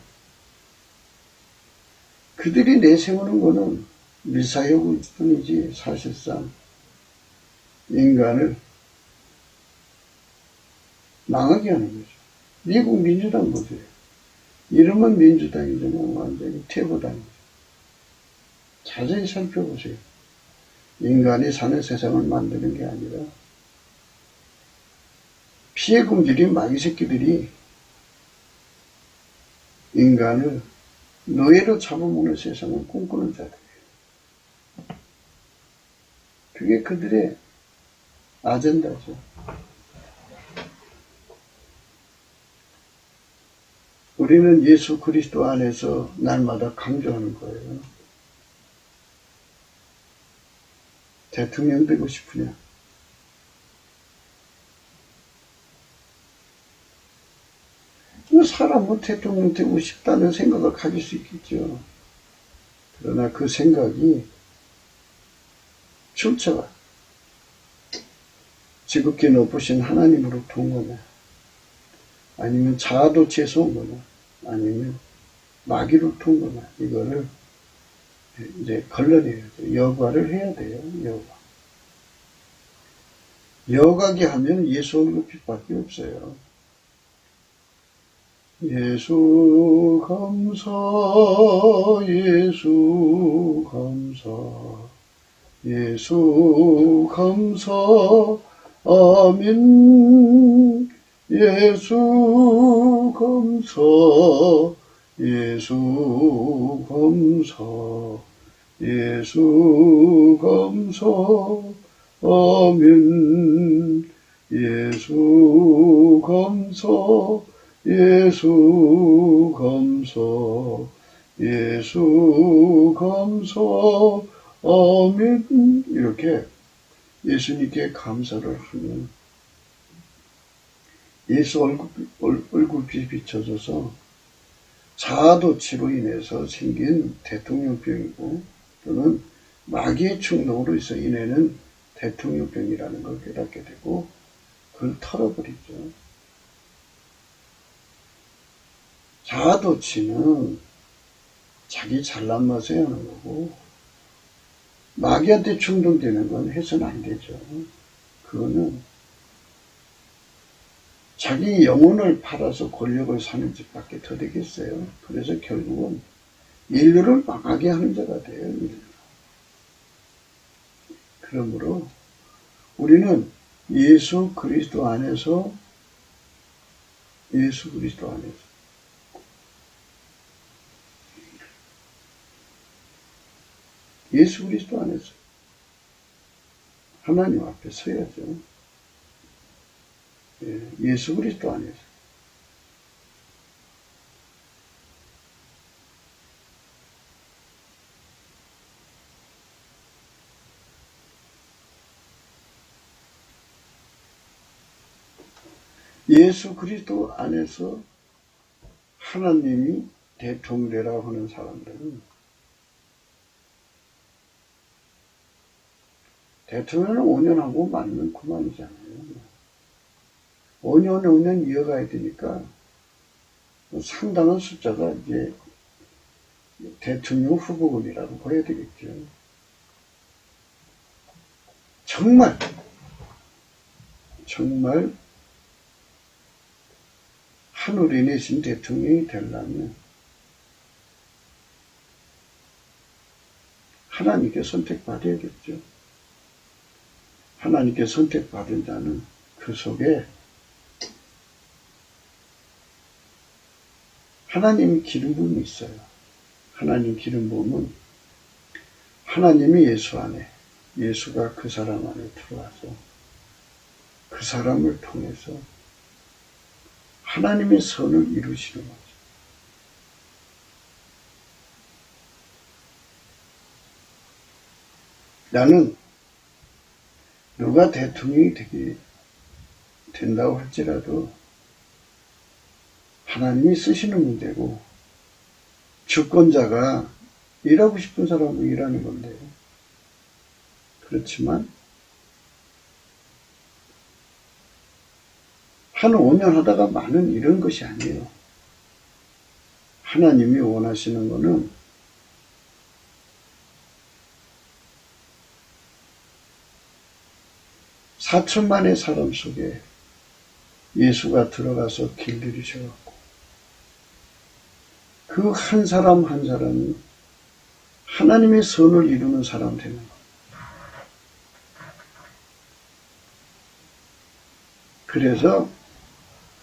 그들이 내세우는 것은 미사역일 뿐이지 사실상 인간을 망하게 하는 거죠. 미국 민주당 보세요. 이름은 민주당이지만 완전히 퇴보당이죠. 자세히 살펴보세요. 인간이 사는 세상을 만드는 게 아니라 피해 금질인 마귀 새끼들이 인간을 노예로 잡아먹는 세상을 꿈꾸는 자들이에요. 그게 그들의 아젠다죠. 우리는 예수 그리스도 안에서 날마다 강조하는 거예요. 대통령 되고 싶으냐? 사람은 대통령 되고 싶다는 생각을 가질 수 있겠죠. 그러나 그 생각이 출처가 지극히 높으신 하나님으로부터 온 거냐, 아니면 자아도취에서 온 거냐, 아니면 마귀로부터 온 거냐, 이거를 이제 걸러내야 돼요. 여과를 해야 돼요. 여과게 하면 예수 얼굴 빛밖에 없어요. 예수 감사, 예수 감사, 예수 감사, 아멘. 예수 감사, 예수 감사, 예수 감사, 아멘. 예수 감사, 예수 감사, 예수 감사, 아멘. 이렇게 예수님께 감사를 하면 예수 얼굴빛이 비춰져서 자아도취로 인해서 생긴 대통령병이고, 또는 마귀의 충동으로 해서 인해는 대통령병이라는 걸 깨닫게 되고 그걸 털어버리죠. 자아도취는 자기 잘난 맛에 하는 거고, 마귀한테 충동되는 건 해서는 안 되죠. 그거는 자기 영혼을 팔아서 권력을 사는 짓밖에 더 되겠어요. 그래서 결국은 인류를 망하게 하는 자가 돼요. 그러므로 우리는 예수 그리스도 안에서 예수 그리스도 안에서 하나님 앞에 서야죠. 예수 그리스도 안에서. 예수 그리스도 안에서 하나님이 대통령이라고 하는 사람들은 대통령을 5년 하고 말면 그만이잖아요. 5년 이어가야 되니까 상당한 숫자가 이제 대통령 후보군이라고 보여야 되겠죠. 정말 하늘에 내신 대통령이 되려면 하나님께 선택받아야겠죠. 하나님께 선택받은 자는 그 속에 하나님 기름 부음이 있어요. 하나님 기름 부음은 하나님이 예수 안에, 예수가 그 사람 안에 들어와서 그 사람을 통해서 하나님의 선을 이루시는 거죠. 나는 누가 대통령이 된다고 할지라도 하나님이 쓰시는 문제고, 주권자가 일하고 싶은 사람은 일하는 건데요. 그렇지만 한 5년 하다가 많은 이런 것이 아니에요. 하나님이 원하시는 것은 4천만의 사람 속에 예수가 들어가서 길들이셔갖고 그 한 사람 한 사람이 하나님의 선을 이루는 사람 되는 것. 그래서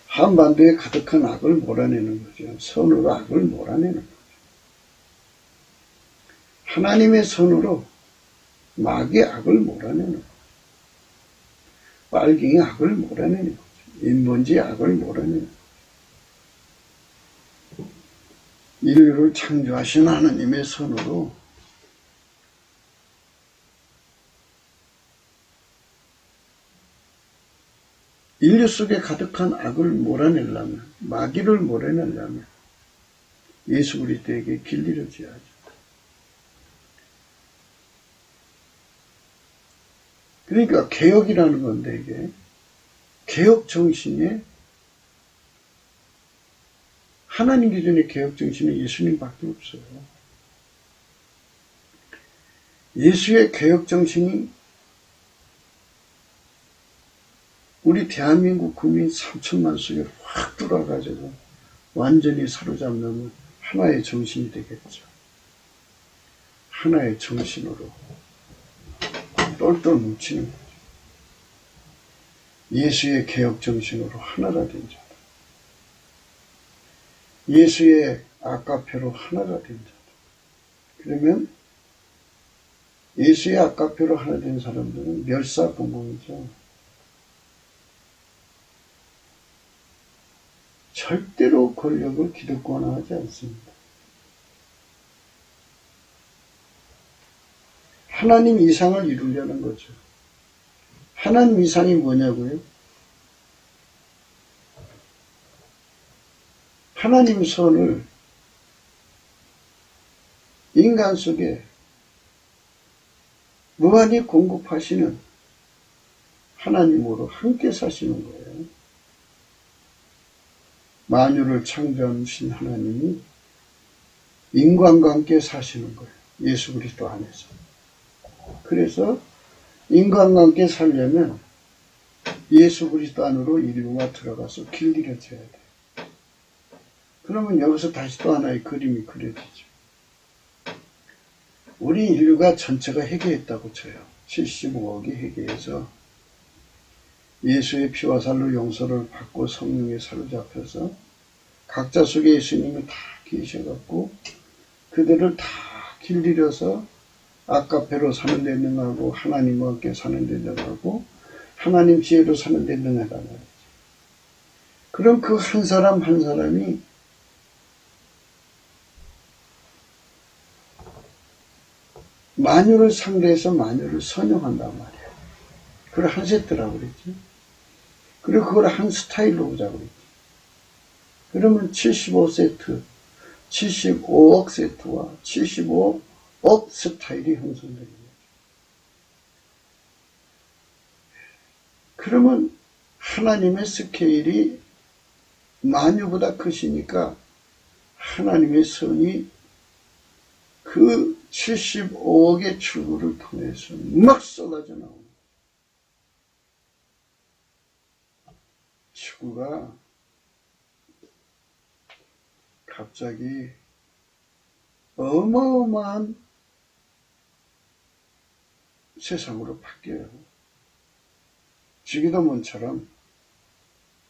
한반도에 가득한 악을 몰아내는 거죠. 선으로 악을 몰아내는 거죠. 하나님의 선으로 마귀의 악을 몰아내는 거죠. 빨갱이 악을 몰아내는 거죠. 인본주의 악을 몰아내는 거죠. 인류를 창조하신 하나님의 선으로 인류 속에 가득한 악을 몰아내려면, 마귀를 몰아내려면 예수 그리스도에게 길들여져야죠. 그러니까 개혁이라는 건데, 이게 개혁 정신에, 하나님 기준의 개혁 정신은 예수님밖에 없어요. 예수의 개혁 정신이 우리 대한민국 국민 3천만 속에 확 들어가가지고 완전히 사로잡는 하나의 정신이 되겠죠. 하나의 정신으로 똘똘 뭉치는 거죠. 예수의 개혁 정신으로 하나가 된 자다. 예수의 아까페로 하나가 된 자다. 그러면 예수의 아까페로 하나 된 사람들은 멸사분공이죠. 절대로 권력을 기득권화하지 않습니다. 하나님 이상을 이루려는 거죠. 하나님 이상이 뭐냐고요? 하나님 선을 인간 속에 무한히 공급하시는 하나님으로 함께 사시는 거예요. 만유를 창조하신 하나님이 인간과 함께 사시는 거예요. 예수 그리스도 안에서. 그래서 인간과 함께 살려면 예수 그리스도 안으로 인류가 들어가서 길들여져야 돼요. 그러면 여기서 다시 또 하나의 그림이 그려지죠. 우리 인류가 전체가 회개했다고 쳐요. 75억이 회개해서 예수의 피와 살로 용서를 받고 성령에 사로잡혀서 각자 속에 예수님이 다 계셔갖고 그들을 다 길들여서 아까페로 사는 데 능하고 하나님과 함께 사는 데 능하고 하나님 지혜로 사는 데 능하다는 거죠. 그럼 그 한 사람 한 사람이 만유를 상대해서 만유를 선용한단 말이에요. 그걸 한 세트라고 그랬지. 그리고 그걸 한 스타일로 보자고 그랬지. 그러면 75세트, 75억 세트와 75억 스타일이 형성되는 거죠. 그러면 하나님의 스케일이 만유보다 크시니까 하나님의 선이 그 75억의 출구를 통해서 막 쏟아져 나옵니다. 지구가 갑자기 어마어마한 세상으로 바뀌어요. 주기도문처럼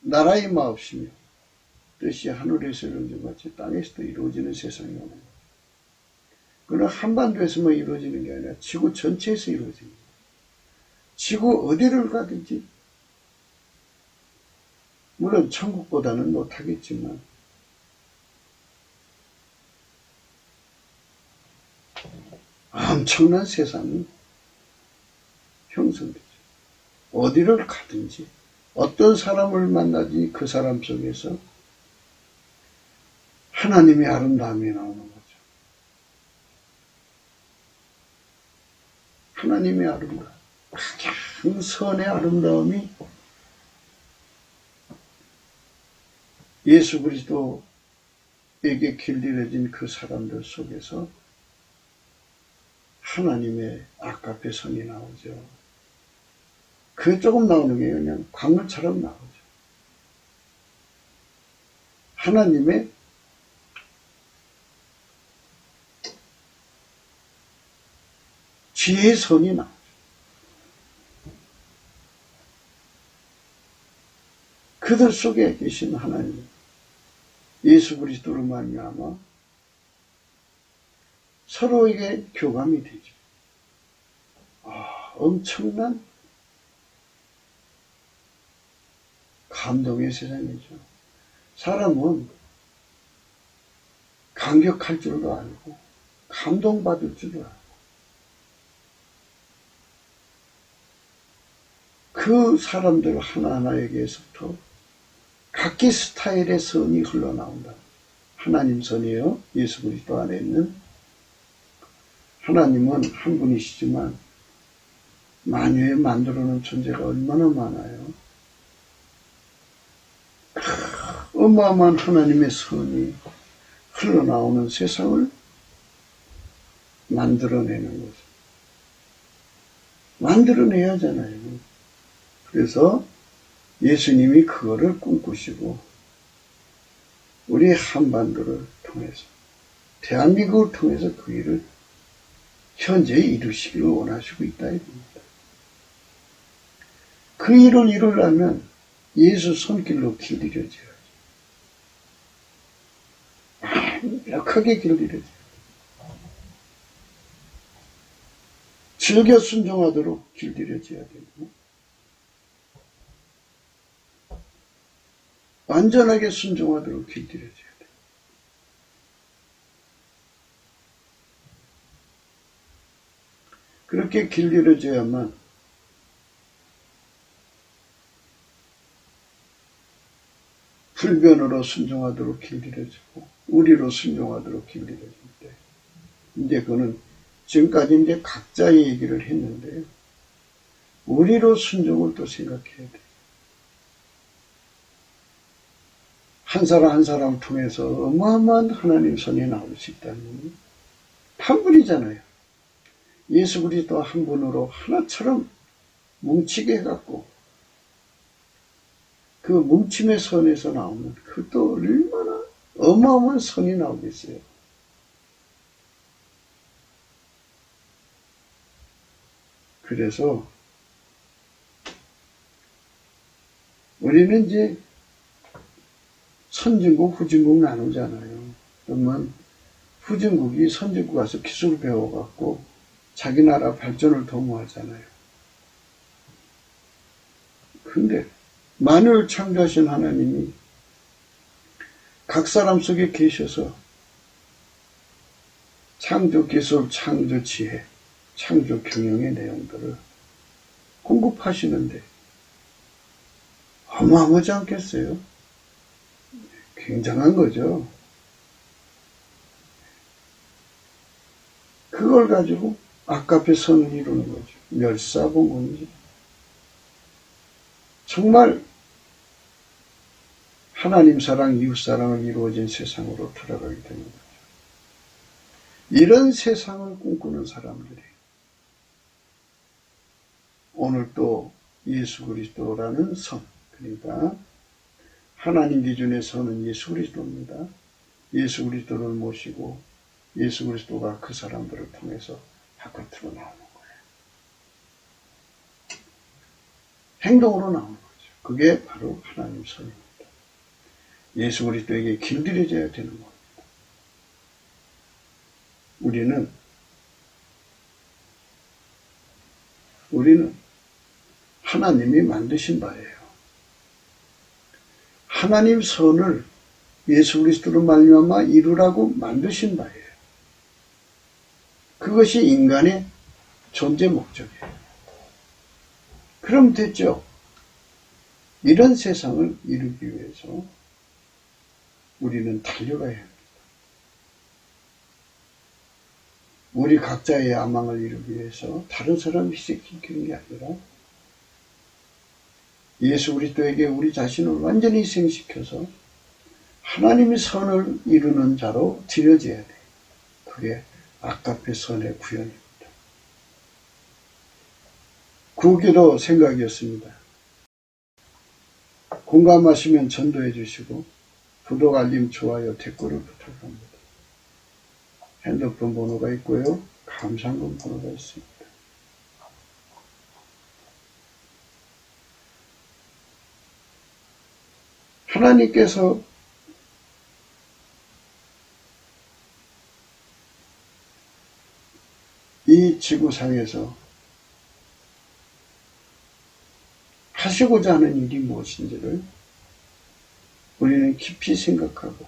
나라의 마옵시며 뜻이 하늘에서 이루어진 같이 땅에서도 이루어지는 세상이 오는 거예요. 그건 한반도에서만 이루어지는 게 아니라 지구 전체에서 이루어지는 거예요. 지구 어디를 가든지 물론 천국보다는 못하겠지만 엄청난 세상이 형성되죠. 어디를 가든지 어떤 사람을 만나지 그 사람 속에서 하나님의 아름다움이 나오는 거죠. 하나님의 아름다움, 가장 선의 아름다움이 예수 그리스도에게 길들여진 그 사람들 속에서 하나님의 아까페 선이 나오죠. 그 조금 나오는 게 그냥 광물처럼 나오죠. 하나님의 지혜의 선이 나오죠. 그들 속에 계신 하나님, 예수 그리스도로 말미암아 서로에게 교감이 되죠. 엄청난 감동의 세상이죠. 사람은 감격할 줄도 알고 감동받을 줄도 알고 그 사람들 하나하나에게서부터 각기 스타일의 선이 흘러나온다. 하나님 선이에요. 예수 그리스도 안에 있는 하나님은 한 분이시지만 만유에 만들어놓은 존재가 얼마나 많아요. 어마어마한 하나님의 선이 흘러나오는 세상을 만들어내는 거죠. 만들어내야 하잖아요. 그래서 예수님이 그거를 꿈꾸시고 우리 한반도를 통해서 대한민국을 통해서 그 일을 현재 이루시기를 원하시고 있다 이겁니다. 그 일을 이루려면 예수 손길로 길들여져야죠. 완벽하게 길들여져요. 즐겨 순종하도록 길들여져야 되고 완전하게 순종하도록 길들여져야 돼요. 그렇게 길들여져야만 불변으로 순종하도록 길들여지고 우리로 순종하도록 길들여질 때 이제 그는 지금까지 이제 각자의 얘기를 했는데요. 우리로 순종을 또 생각해야 돼요. 한 사람 한 사람 통해서 어마어마한 하나님 손이 나올 수 있다는 한 분이잖아요. 예수 그리스도 한 분으로 하나처럼 뭉치게 해갖고 그 뭉침의 선에서 나오는 그것도 얼마나 어마어마한 선이 나오겠어요. 그래서 우리는 이제 선진국, 후진국 나누잖아요. 그러면 후진국이 선진국 가서 기술 배워갖고 자기 나라 발전을 도모하잖아요. 근데 만유를 창조하신 하나님이 각 사람 속에 계셔서 창조 기술, 창조 지혜, 창조 경영의 내용들을 공급하시는데 어마어마하지 않겠어요? 굉장한 거죠. 그걸 가지고 아까페 선을 이루는 거죠. 멸사봉헌이죠. 정말 하나님 사랑, 이웃 사랑을 이루어진 세상으로 들어가게 되는 거죠. 이런 세상을 꿈꾸는 사람들이 오늘 또 예수 그리스도라는 선, 그러니까 하나님 기준의 선은 예수 그리스도입니다. 예수 그리스도를 모시고 예수 그리스도가 그 사람들을 통해서 바깥으로 나오는 거예요. 행동으로 나오는 거죠. 그게 바로 하나님 선입니다. 예수 그리스도에게 길들여져야 되는 겁니다. 우리는 하나님이 만드신 바예요. 하나님 선을 예수 그리스도로 말미암아 이루라고 만드신 바예요. 그것이 인간의 존재 목적이에요. 그럼 됐죠. 이런 세상을 이루기 위해서 우리는 달려가야 합니다. 우리 각자의 야망을 이루기 위해서 다른 사람을 희생시키는 게 아니라 예수 그리스도에게 우리 자신을 완전히 희생시켜서 하나님의 선을 이루는 자로 드려져야 돼요. 그게 아가페 선의 구현입니다. 구기도 생각이었습니다. 공감하시면 전도해 주시고 구독, 알림, 좋아요, 댓글을 부탁합니다. 핸드폰 번호가 있고요. 감상금 번호가 있습니다. 하나님께서 이 지구상에서 하시고자 하는 일이 무엇인지를 우리는 깊이 생각하고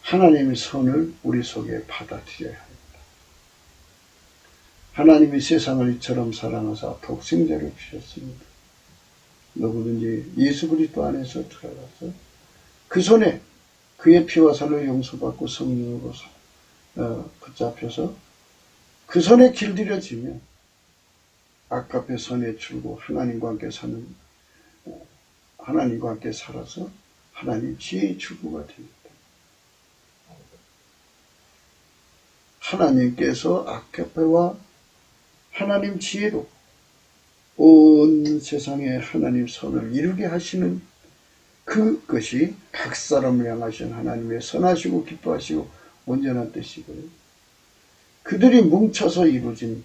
하나님의 선을 우리 속에 받아들여야 합니다. 하나님이 세상을 이처럼 사랑하사 독생자를 주셨습니다. 누구든지 예수 그리스도 안에서 들어가서 그 손에 그의 피와 살로 용서받고 성령으로 붙잡혀서 그 손에 길들여지면 아가페 선의 출구, 하나님과 함께 살아서 하나님 지혜의 출구가 됩니다. 하나님께서 아가페와 하나님 지혜로 온 세상에 하나님 선을 이루게 하시는 그것이 각 사람을 향하신 하나님의 선하시고 기뻐하시고 온전한 뜻이고요. 그들이 뭉쳐서 이루어진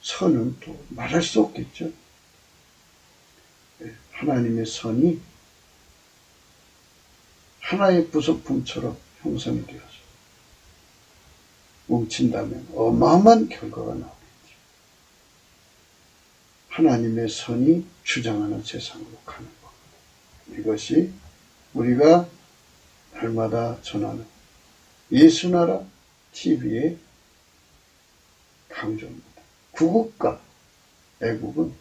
선은 또 말할 수 없겠죠. 하나님의 선이 하나의 부속품처럼 형성이 되어서 뭉친다면 어마어마한 결과가 나오겠죠. 하나님의 선이 주장하는 세상으로 가는 것. 이것이 우리가 날마다 전하는 예수나라 TV의 강조입니다. 구국과 애국은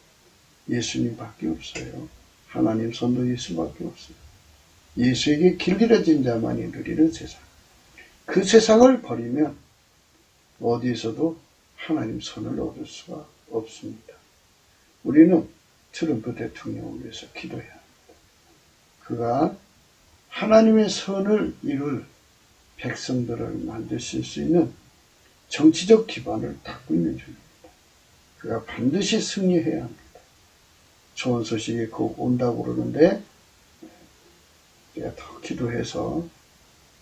예수님밖에 없어요. 하나님 선도 예수밖에 없어요. 예수에게 길들여진 자만이 누리는 세상. 그 세상을 버리면 어디에서도 하나님 선을 얻을 수가 없습니다. 우리는 트럼프 대통령을 위해서 기도해야 합니다. 그가 하나님의 선을 이룰 백성들을 만드실 수 있는 정치적 기반을 닦고 있는 중입니다. 그가 반드시 승리해야 합니다. 좋은 소식이 곧 온다고 그러는데 제가 더 기도해서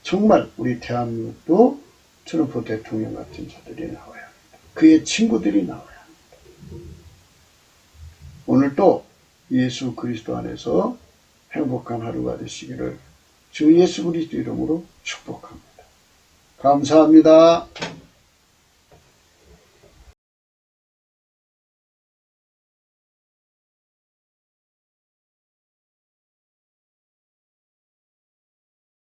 정말 우리 대한민국도 트럼프 대통령 같은 자들이 나와야 합니다. 그의 친구들이 나와야 합니다. 오늘도 예수 그리스도 안에서 행복한 하루가 되시기를 주 예수 그리스도 이름으로 축복합니다. 감사합니다.